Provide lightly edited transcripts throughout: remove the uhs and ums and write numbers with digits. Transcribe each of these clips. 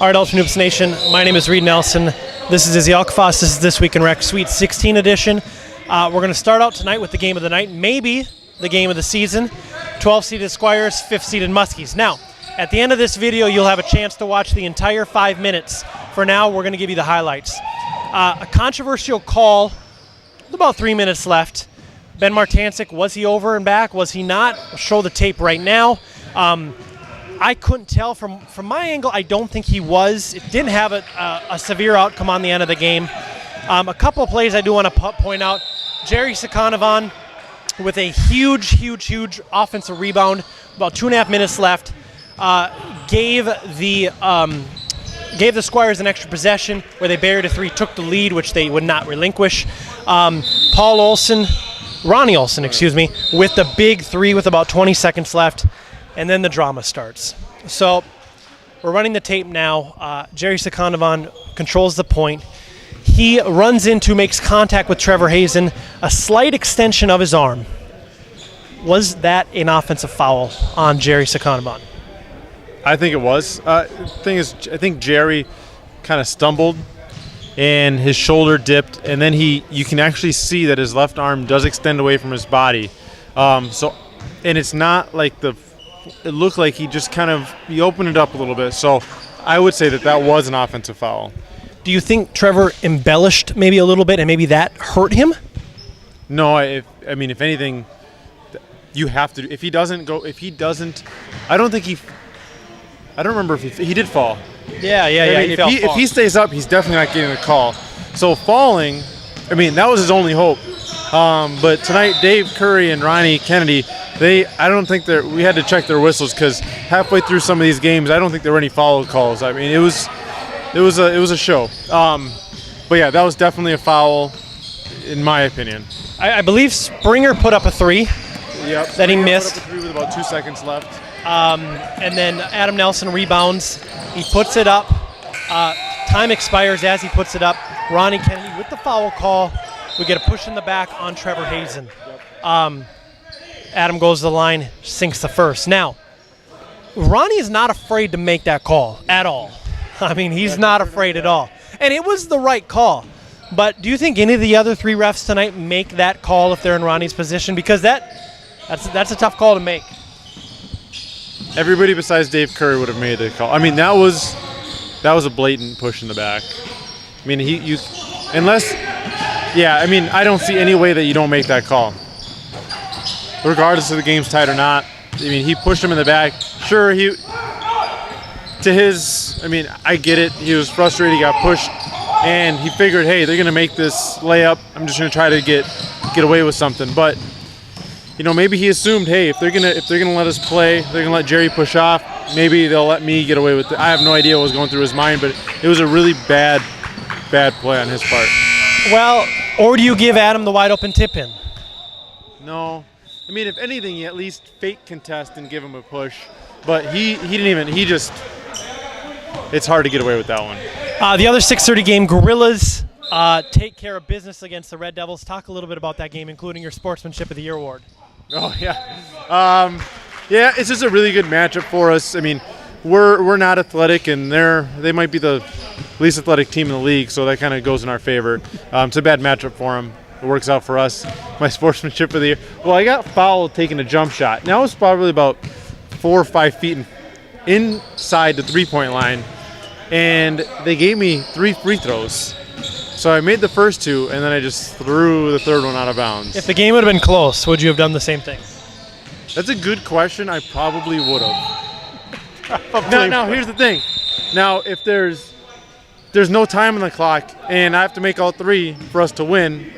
All right, Ultra Noops Nation, my name is Reid Nelson. This is Izzy Alkafas. This is This Week in Rec Sweet 16 edition. We're going to start out tonight with the game of the night, maybe the game of the season. 12-seeded Squires, 5th-seeded Muskies. Now, at the end of this video, you'll have a chance to watch the entire 5 minutes. For now, we're going to give you the highlights. A controversial call, with about 3 minutes left. Ben Martancic, was he over and back? Was he not? I'll show the tape right now. I couldn't tell from my angle. I don't think he was. It didn't have a severe outcome on the end of the game. A couple of plays I do want to point out. Jerry Sakanovan with a huge offensive rebound. About 2.5 minutes left. Gave the Squires an extra possession where they buried a three, took the lead, which they would not relinquish. Ronnie Olson, with the big three with about 20 seconds left. And then the drama starts. So we're running the tape now. Jerry Sakanovan controls the point. He runs into, makes contact with Trevor Hazen, a slight extension of his arm. Was that an offensive foul on Jerry Sakanovan? I think it was. I think Jerry kind of stumbled and his shoulder dipped, and then you can actually see that his left arm does extend away from his body. And it's not like it looked like he just he opened it up a little bit. So I would say that was an offensive foul. Do you think Trevor embellished maybe a little bit and maybe that hurt him? No, if anything, you have to. If he doesn't, I don't remember if he did fall. Yeah. If he stays up, he's definitely not getting a call. So falling, that was his only hope. But tonight, Dave Curry and Ronnie Kennedy, we had to check their whistles because halfway through some of these games, I don't think there were any foul calls. It was a show. But yeah, that was definitely a foul, in my opinion. I believe Springer put up a three. Yep. That he missed. Put up a three with about 2 seconds left. And then Adam Nelson rebounds. He puts it up. Time expires as he puts it up. Ronnie Kennedy with the foul call. We get a push in the back on Trevor Hazen. Adam goes to the line, sinks the first. Now, Ronnie is not afraid to make that call at all. He's not afraid at all. And it was the right call. But do you think any of the other three refs tonight make that call if they're in Ronnie's position? Because that's a tough call to make. Everybody besides Dave Curry would have made the call. That was a blatant push in the back. I don't see any way that you don't make that call. Regardless of the game's tied or not. He pushed him in the back. Sure, I get it. He was frustrated. He got pushed, and he figured, hey, they're gonna make this layup. I'm just gonna try to get away with something. But maybe he assumed, hey, if they're gonna let us play, they're gonna let Jerry push off. Maybe they'll let me get away with it. I have no idea what was going through his mind, but it was a really bad play on his part. Well, or do you give Adam the wide open tip in? No. If anything, you at least fake contest and give him a push. But he didn't even. It's hard to get away with that one. The other 6:30 game, Gorillas take care of business against the Red Devils. Talk a little bit about that game, including your Sportsmanship of the Year award. Oh, yeah. It's just a really good matchup for us. We're not athletic, and they might be the least athletic team in the league, so that kind of goes in our favor. It's a bad matchup for them. It works out for us. My Sportsmanship of the Year. Well, I got fouled taking a jump shot. Now it's probably about 4 or 5 feet inside the three-point line, and they gave me 3 free throws. So I made the first 2, and then I just threw the third one out of bounds. If the game would have been close, would you have done the same thing? That's a good question. I probably would have. Now, here's the thing. Now, if there's no time on the clock, and I have to make all 3 for us to win,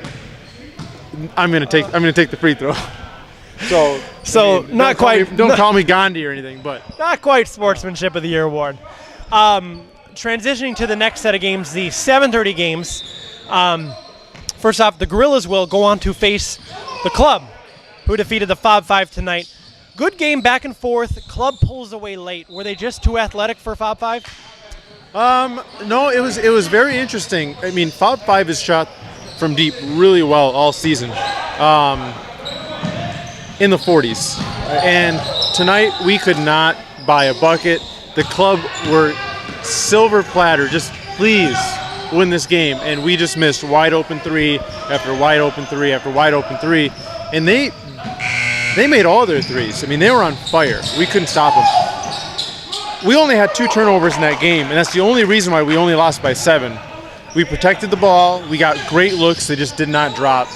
I'm gonna take the free throw. So not quite. Don't call me Gandhi or anything, but not quite Sportsmanship of the Year award. Transitioning to the next set of games, the 7:30 games. First off, the Gorillas will go on to face the Club, who defeated the Fob 5 tonight. Good game back and forth. Club pulls away late. Were they just too athletic for Fob 5? No, it was very interesting. Fob 5 has shot from deep really well all season, in the 40s. And tonight we could not buy a bucket. The Club were silver platter, just please win this game. And we just missed wide open three after wide open three after wide open three. And they made all their threes. I mean, they were on fire. We couldn't stop them. We only had 2 turnovers in that game, and that's the only reason why we only lost by 7. We protected the ball. We got great looks. They just did not drop.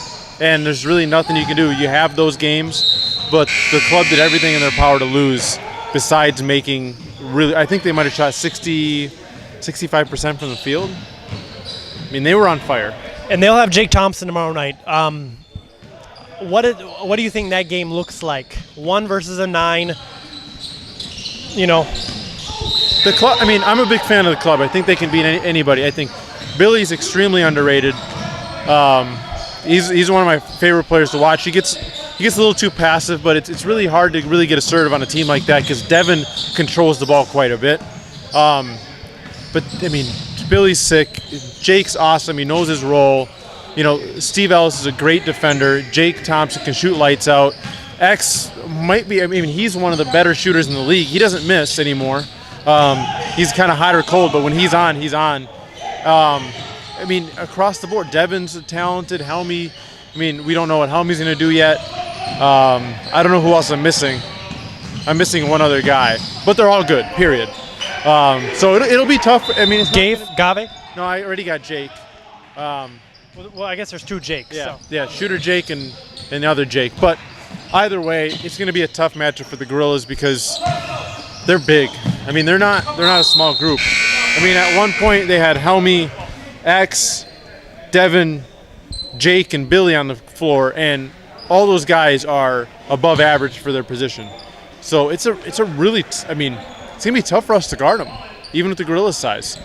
And there's really nothing you can do. You have those games, but the club did everything in their power to lose besides making really – I think they might have shot 65% from the field. I mean, they were on fire. And they'll have Jake Thompson tomorrow night. What do you think that game looks like? 1 versus a 9, you know. The club. I mean, I'm a big fan of the club. I think they can beat anybody. I think Billy's extremely underrated. He's one of my favorite players to watch. He gets a little too passive, but it's really hard to really get assertive on a team like that because Devin controls the ball quite a bit. But I mean, Billy's sick. Jake's awesome. He knows his role. You know, Steve Ellis is a great defender. Jake Thompson can shoot lights out. X might be. I mean, he's one of the better shooters in the league. He doesn't miss anymore. He's kind of hot or cold, but when he's on, he's on. I mean, across the board, Devin's talented. Helmy, I mean, we don't know what Helmy's going to do yet. I don't know who else I'm missing. I'm missing one other guy, but they're all good, period. So it'll be tough. I mean, Gave? No, I already got Jake. Well, I guess there's 2 Jakes. Yeah, so. yeah, shooter Jake and the other Jake. But either way, it's going to be a tough matchup for the Gorillas because they're big. I mean, they're not a small group. I mean, at one point they had Helmy, X, Devin, Jake, and Billy on the floor, and all those guys are above average for their position. So it's a really I mean, it's gonna be tough for us to guard them, even with the Gorillas' size.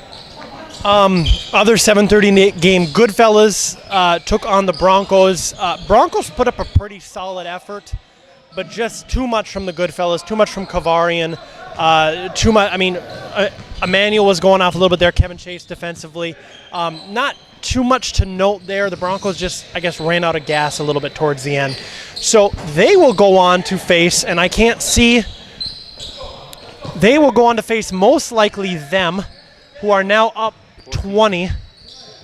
Other 7:30 game, Goodfellas took on the Broncos. Broncos put up a pretty solid effort, but just too much from the Goodfellas, too much from Kavarian, too much. I mean, Emmanuel was going off a little bit there. Kevin Chase defensively, not too much to note there. The Broncos just, I guess, ran out of gas a little bit towards the end. So they will go on to face, and I can't see. They will go on to face most likely them, who are now up 20,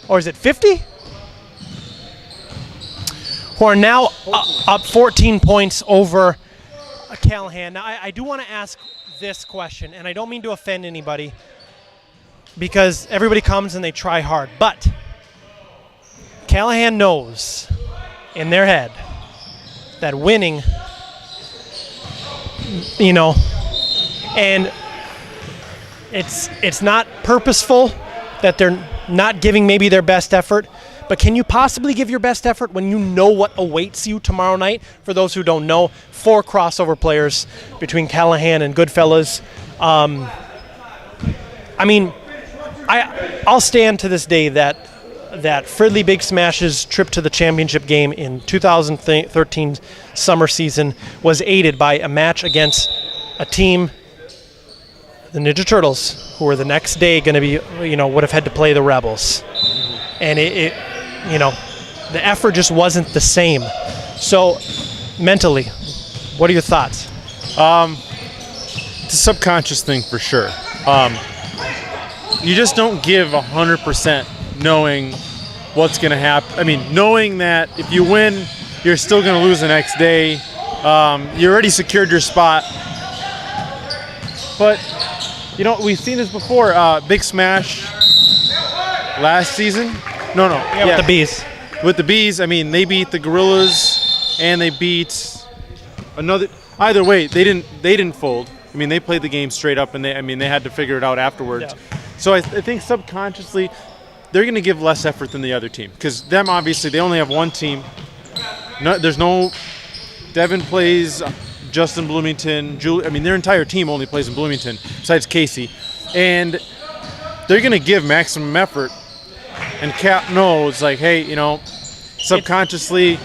or is it 50? Who are now up 14 points over Callahan. Now, I do want to ask this question, and I don't mean to offend anybody, because everybody comes and they try hard, but Callahan knows in their head that winning, you know, and it's not purposeful that they're not giving maybe their best effort, but can you possibly give your best effort when you know what awaits you tomorrow night? For those who don't know, 4 crossover players between Callahan and Goodfellas. I mean, I'll stand to this day that Fridley Big Smash's trip to the championship game in 2013 summer season was aided by a match against a team, the Ninja Turtles, who were the next day going to be, would have had to play the Rebels. And it the effort just wasn't the same. So mentally, what are your thoughts? It's a subconscious thing for sure. You just don't give 100% knowing what's going to happen. I mean, knowing that if you win, you're still going to lose the next day. You already secured your spot. But, we've seen this before. Big Smash last season. No. Yeah, with the Bees. With the Bees, I mean, they beat the Gorillas and they beat another. Either way, they didn't fold. I mean, they played the game straight up, and they had to figure it out afterwards. Yeah. So I think subconsciously they're going to give less effort than the other team because them obviously they only have one team. There's no Devin plays just in Bloomington. Their entire team only plays in Bloomington besides Casey, and they're going to give maximum effort. And Cap knows, like, hey, subconsciously,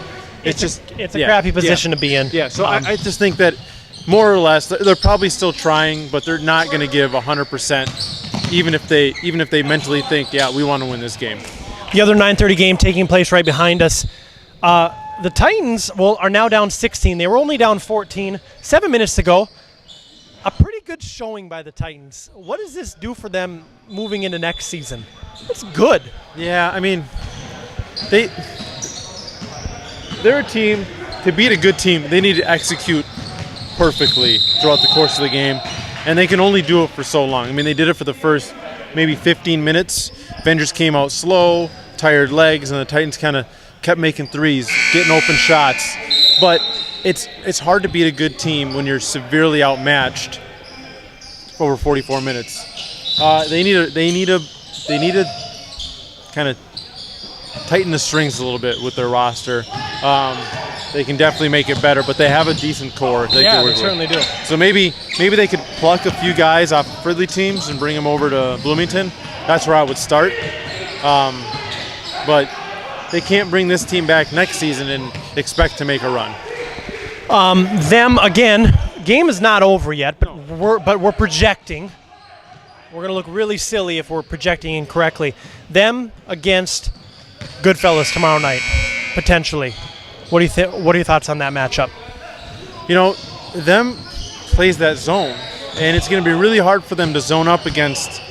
it's a crappy position to be in. Yeah, so I just think that more or less they're probably still trying, but they're not going to give 100%, even if they mentally think, yeah, we want to win this game. The other 9:30 game taking place right behind us. The Titans are now down 16. They were only down 14. 7 minutes to go. A pretty good showing by the Titans. What does this do for them moving into next season? It's good. Yeah, I mean, they're a team. To beat a good team, they need to execute perfectly throughout the course of the game, and they can only do it for so long. I mean, they did it for the first maybe 15 minutes. Avengers came out slow, tired legs, and the Titans kind of kept making threes, getting open shots. But it's hard to beat a good team when you're severely outmatched for over 44 minutes. They need to kind of tighten the strings a little bit with their roster. They can definitely make it better, but they have a decent core. They certainly do. So maybe they could pluck a few guys off Fridley teams and bring them over to Bloomington. That's where I would start. But they can't bring this team back next season and expect to make a run. Them again. Game is not over yet, but we're projecting. We're going to look really silly if we're projecting incorrectly. Them against Goodfellas tomorrow night, potentially. What are your thoughts on that matchup? You know, them plays that zone, and it's going to be really hard for them to zone up against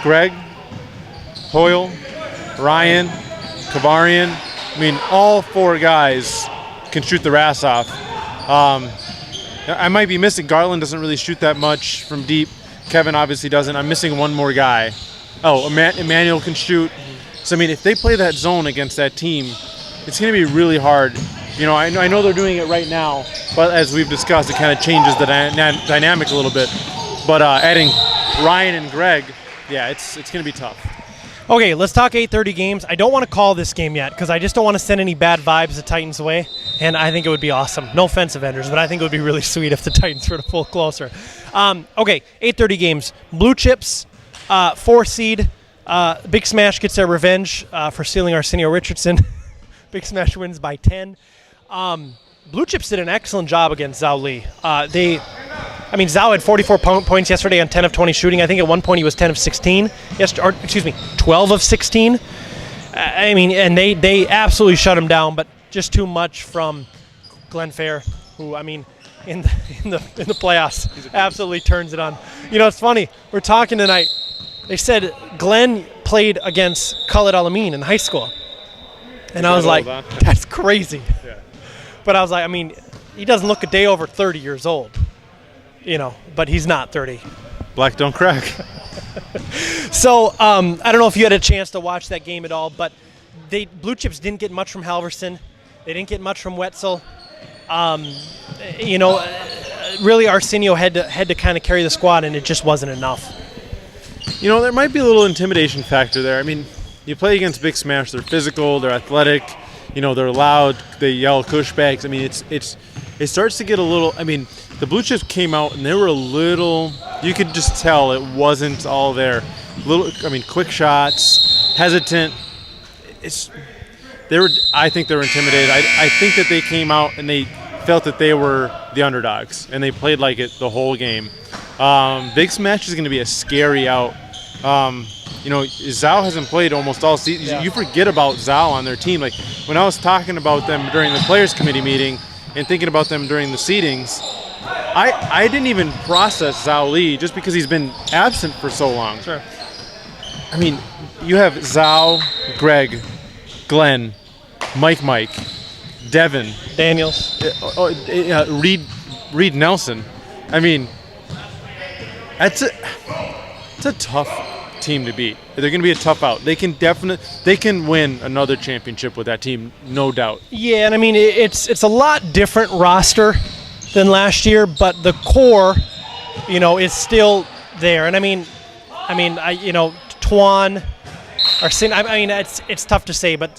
Greg, Hoyle, Ryan, Kavarian. I mean, all four guys can shoot their ass off. I might be missing. Garland doesn't really shoot that much from deep. Kevin obviously doesn't. I'm missing one more guy. Oh, Emmanuel can shoot. So, I mean, if they play that zone against that team, it's going to be really hard. You know, I know they're doing it right now, but as we've discussed, it kind of changes the dynamic a little bit. But adding Ryan and Greg, yeah, it's going to be tough. Okay, let's talk 8:30 games. I don't want to call this game yet because I just don't want to send any bad vibes the Titans' way, and I think it would be awesome. No offense, Avengers, but I think it would be really sweet if the Titans were to pull closer. Okay, 8:30 games. Blue Chips, 4 seed. Big Smash gets their revenge for stealing Arsenio Richardson. Big Smash wins by 10. Blue Chips did an excellent job against Zhao Li. Zhao had 44 points yesterday on 10 of 20 shooting. I think at one point he was 10 of 16. 12 of 16. And they absolutely shut him down, but just too much from Glenn Fair, who, in the playoffs absolutely turns it on. You know, it's funny. We're talking tonight. They said Glenn played against Khalid Al-Amin in high school. And I was like, that's crazy. Yeah. But I was like, he doesn't look a day over 30 years old. You know, but he's not 30. Black don't crack. So, I don't know if you had a chance to watch that game at all, but Blue Chips didn't get much from Halverson. They didn't get much from Wetzel. Really Arsenio had to kind of carry the squad, and it just wasn't enough. You know, there might be a little intimidation factor there. You play against Big Smash. They're physical. They're athletic. You know, they're loud. They yell cushbags. It starts to get a little. The Blue Chips came out and they were a little. You could just tell it wasn't all there. Quick shots, hesitant. I think they were intimidated. I think that they came out and they felt that they were the underdogs and they played like it the whole game. Big Smash is going to be a scary out. Zhao hasn't played almost all season. Yeah. You forget about Zhao on their team. Like when I was talking about them during the Players Committee meeting and thinking about them during the seedings, I didn't even process Zhao Li just because he's been absent for so long. Sure. You have Zhao, Greg, Glenn, Mike, Devin, Daniels, Reid Nelson. It's a tough team to beat. They're going to be a tough out. They can win another championship with that team, no doubt. Yeah, and it's a lot different roster than last year, but the core, is still there. And Tuan, it's tough to say, but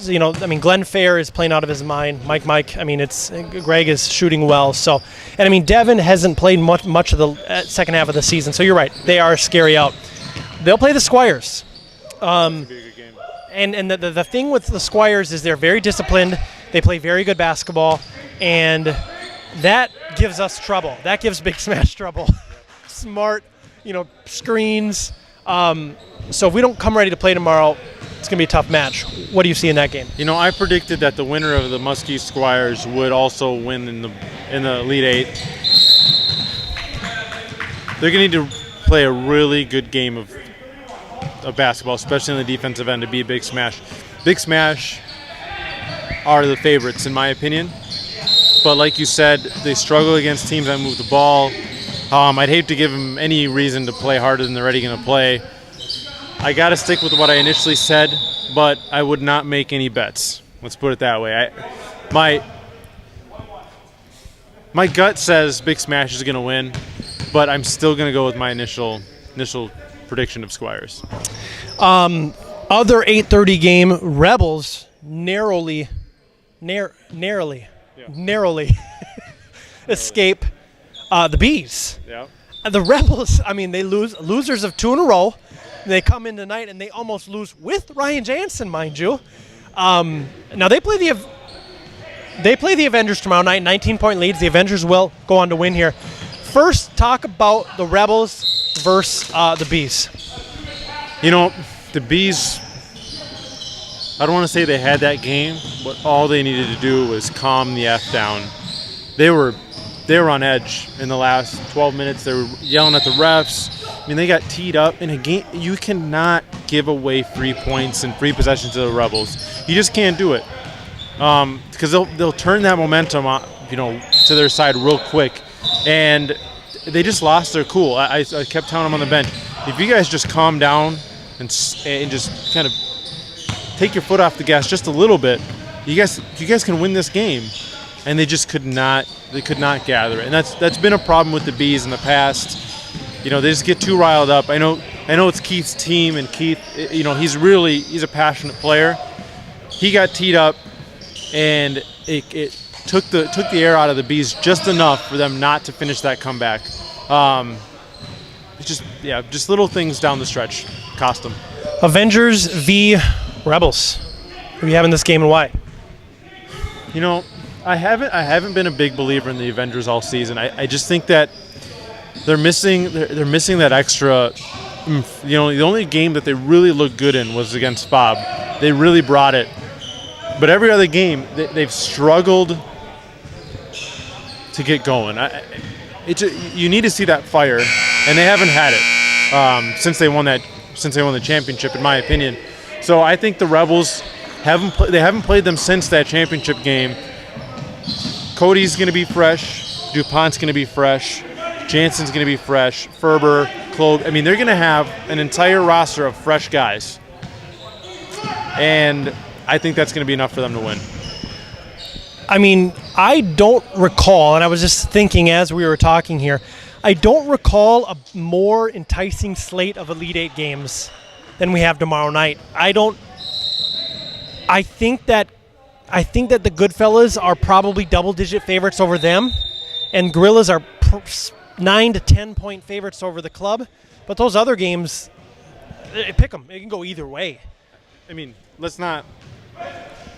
Glenn Fair is playing out of his mind. Mike. Greg is shooting well. So, and Devin hasn't played much of the second half of the season. So you're right, they are scary out. They'll play the Squires. That'd be a good game. And the thing with the Squires is they're very disciplined. They play very good basketball, and that gives us trouble. That gives Big Smash trouble. Smart, screens. So if we don't come ready to play tomorrow, it's going to be a tough match. What do you see in that game? I predicted that the winner of the Muskies Squires would also win in the Elite Eight. they're going to need to play a really good game of basketball, especially on the defensive end, to be a Big Smash. Big Smash are the favorites, in my opinion. But like you said, they struggle against teams that move the ball. I'd hate to give them any reason to play harder than they're already going to play. I got to stick with what I initially said, but I would not make any bets. Let's put it that way. My gut says Big Smash is going to win, but I'm still going to go with my initial prediction of Squires. Other 8:30 game, Rebels narrowly escape the Bees. Yeah. The Rebels, I mean, they losers of 2 in a row. They come in tonight and they almost lose with Ryan Jansen, mind you. Now they play the Avengers tomorrow night, 19-point leads. The Avengers will go on to win here. First, talk about the Rebels versus the Bees. You know, the Bees, I don't want to say they had that game, but all they needed to do was calm the F down. They were on edge in the last 12 minutes. They were yelling at the refs. I mean, they got teed up in a game. You cannot give away free points and free possessions to the Rebels. You just can't do it, because they'll turn that momentum, to their side real quick. And they just lost their cool. I kept telling them on the bench, if you guys just calm down and just kind of take your foot off the gas just a little bit, you guys can win this game. And they just could not gather it. And that's been a problem with the Bees in the past. They just get too riled up. I know it's Keith's team, and Keith, he's a passionate player. He got teed up, and it took the air out of the Bees just enough for them not to finish that comeback. Just little things down the stretch cost them. Avengers v. Rebels. Who do you have in this game and why? I haven't been a big believer in the Avengers all season. I just think that they're missing that extra. The only game that they really looked good in was against Bob. They really brought it, but every other game they've struggled to get going. You need to see that fire, and they haven't had it since they won the championship, in my opinion. So I think the Rebels haven't played them since that championship game. Cody's going to be fresh. DuPont's going to be fresh. Jansen's going to be fresh. Ferber, Klob. I mean, they're going to have an entire roster of fresh guys. And I think that's going to be enough for them to win. I mean, I don't recall, and I was just thinking as we were talking here, I don't recall a more enticing slate of Elite Eight games than we have tomorrow night. I think that the Goodfellas are probably double-digit favorites over them, and Gorillas are 9 to 10 point favorites over the club. But those other games, pick them. It can go either way. I mean, let's not.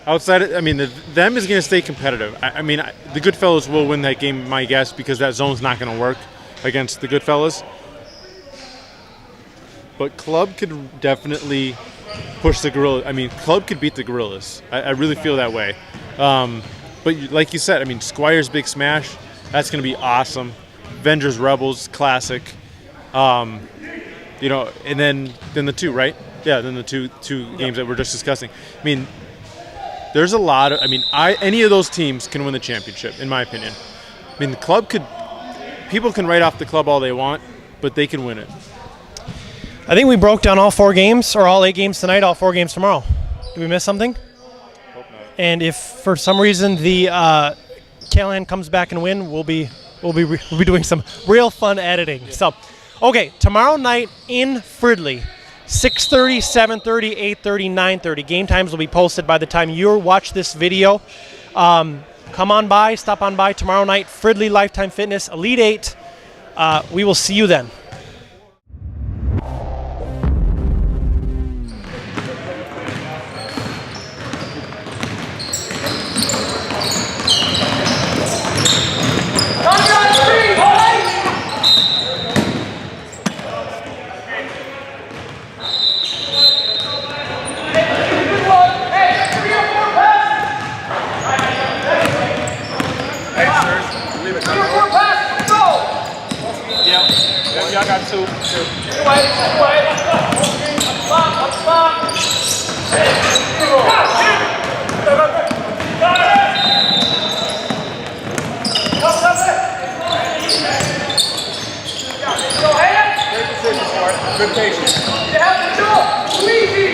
Outside, them is going to stay competitive. The Goodfellas will win that game, my guess, because that zone's not going to work against the Goodfellas. But Club could definitely push the Gorillas. Club could beat the Gorillas. I really feel that way. But like you said, Squires Big Smash, that's going to be awesome. Avengers Rebels, classic. And then the two, right? Yeah, then the two games that we're just discussing. There's a lot of. Any of those teams can win the championship, in my opinion. The club could. People can write off the club all they want, but they can win it. I think we broke down all 4 games, or all 8 games tonight, all 4 games tomorrow. Did we miss something? Hope not. And if for some reason the Callahan comes back and win, we'll be doing some real fun editing. Yeah. So, okay, tomorrow night in Fridley, 6:30, 7:30, 8:30, 9:30. Game times will be posted by the time you watch this video. Come on by, stop on by tomorrow night, Fridley Lifetime Fitness, Elite 8. We will see you then. Yeah, y'all got 2. Good patience. You have to do it. Easy.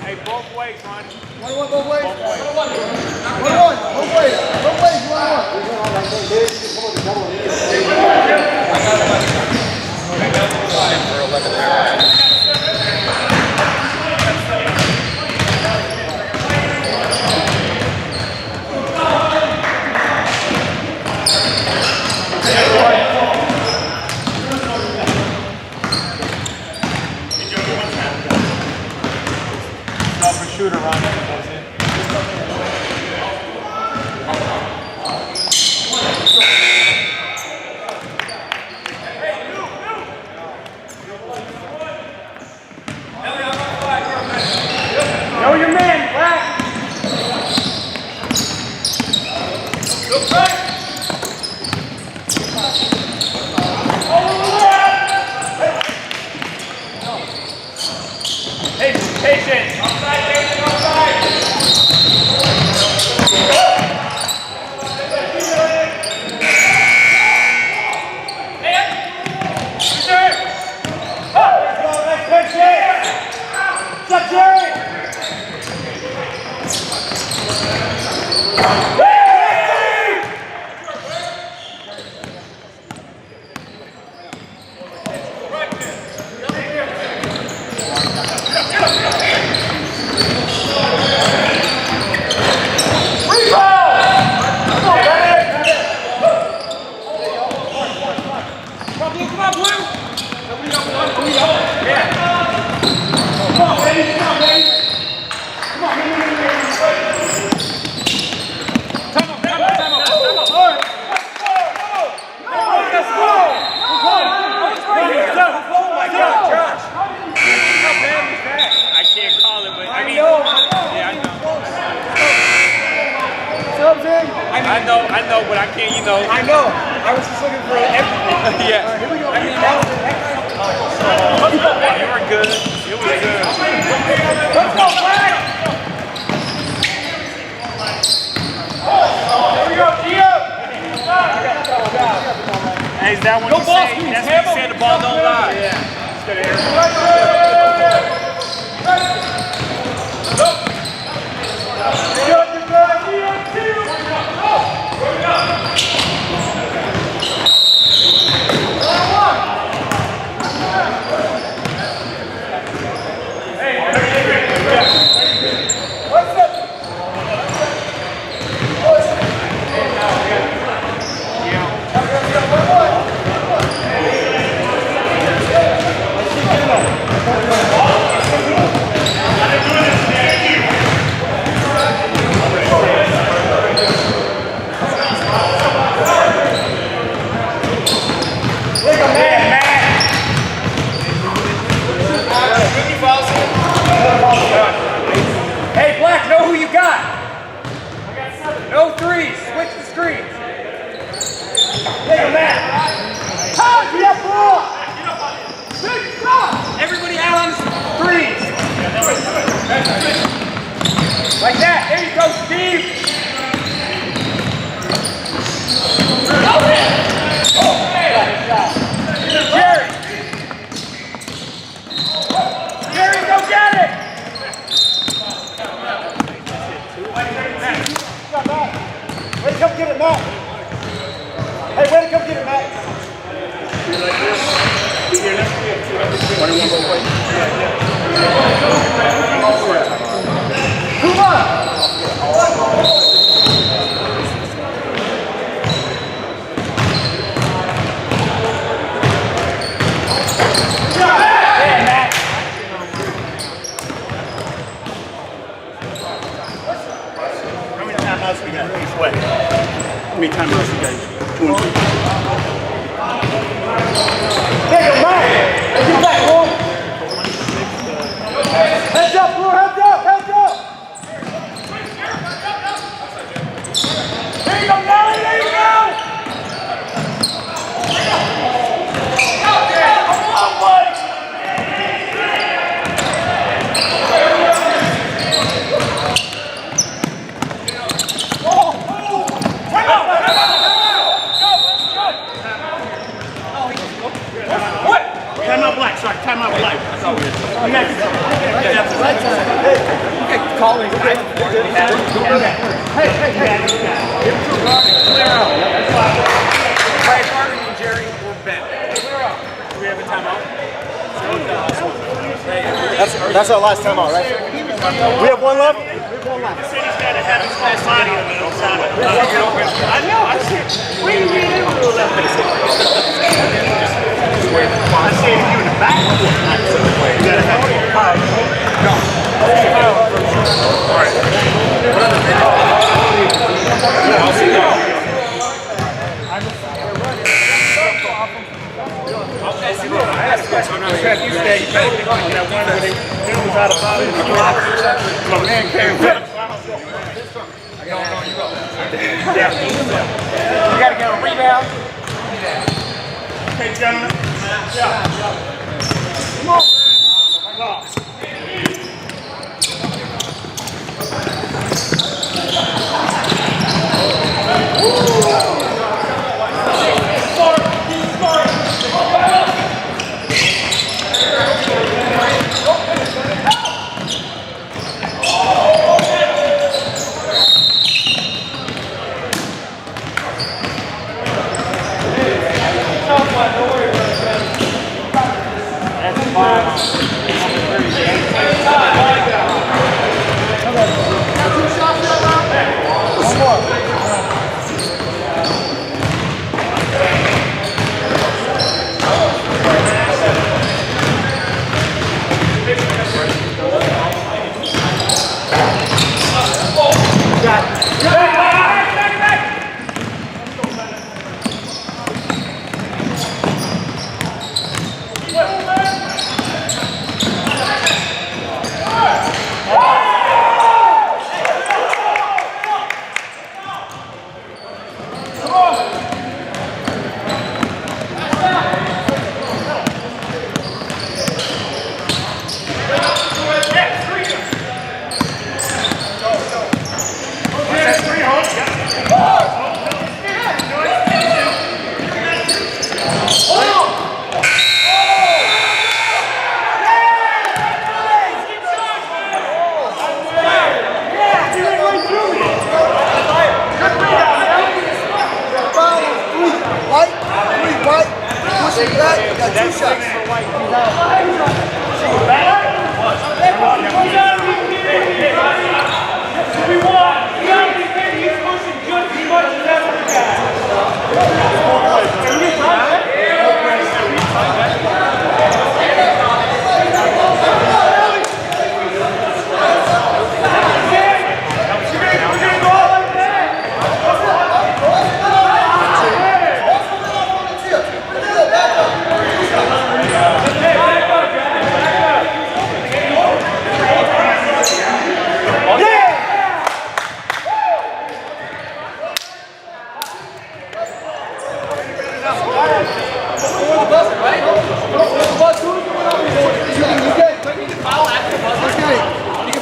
Hey, both ways, Ronnie. 1-1, both ways. Both ways. 1-1, both ways. Both ways, 1-1. Shooter around that goes in. Know your man, Black. Look right. Hey, patience. Outside, patience, outside. I know, but I can't, you know. I know. I was just looking for everything. Yeah. Right, here we go. I mean, you were good. You were good. Let's go, Black! Here we go, Gio! Hey, is that when you say, that's when you say the ball don't lie? Yeah. Let's go here. Hey, Black, know who you got? I got 7. No threes. Switch the screens. Take a man. Everybody out on the threes. Like that. There you go, Steve. Jerry. Jerry, go get it. Way to come get it, Matt. Hey, way to come get it, Matt. You like this? Here, let's get it. 21 go away. Come on. many timeouts you guys? 2 and 2. Hey, go back! Get back, boy! Heads up, Blue! Heads up! Heads up! There you go, Nelly! There you go! Come on, buddy! Time out black, sorry, time out black. Call me. Hey. Marvin and Jerry were bent. Do we have a timeout? That's our last timeout, right? We have one left? The city's got to have his whole body on the outside. I know, I see it. We didn't read it. I see you in the back. You got to have it. No. All right. I'll see you. I'm not sure if you stay. You better pick on that one where they was out of bounds. My man came back. Yeah. You got to get a rebound. Okay, gentlemen. Yeah. Come on.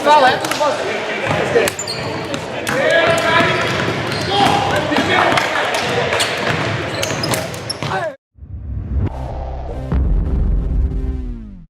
Foul at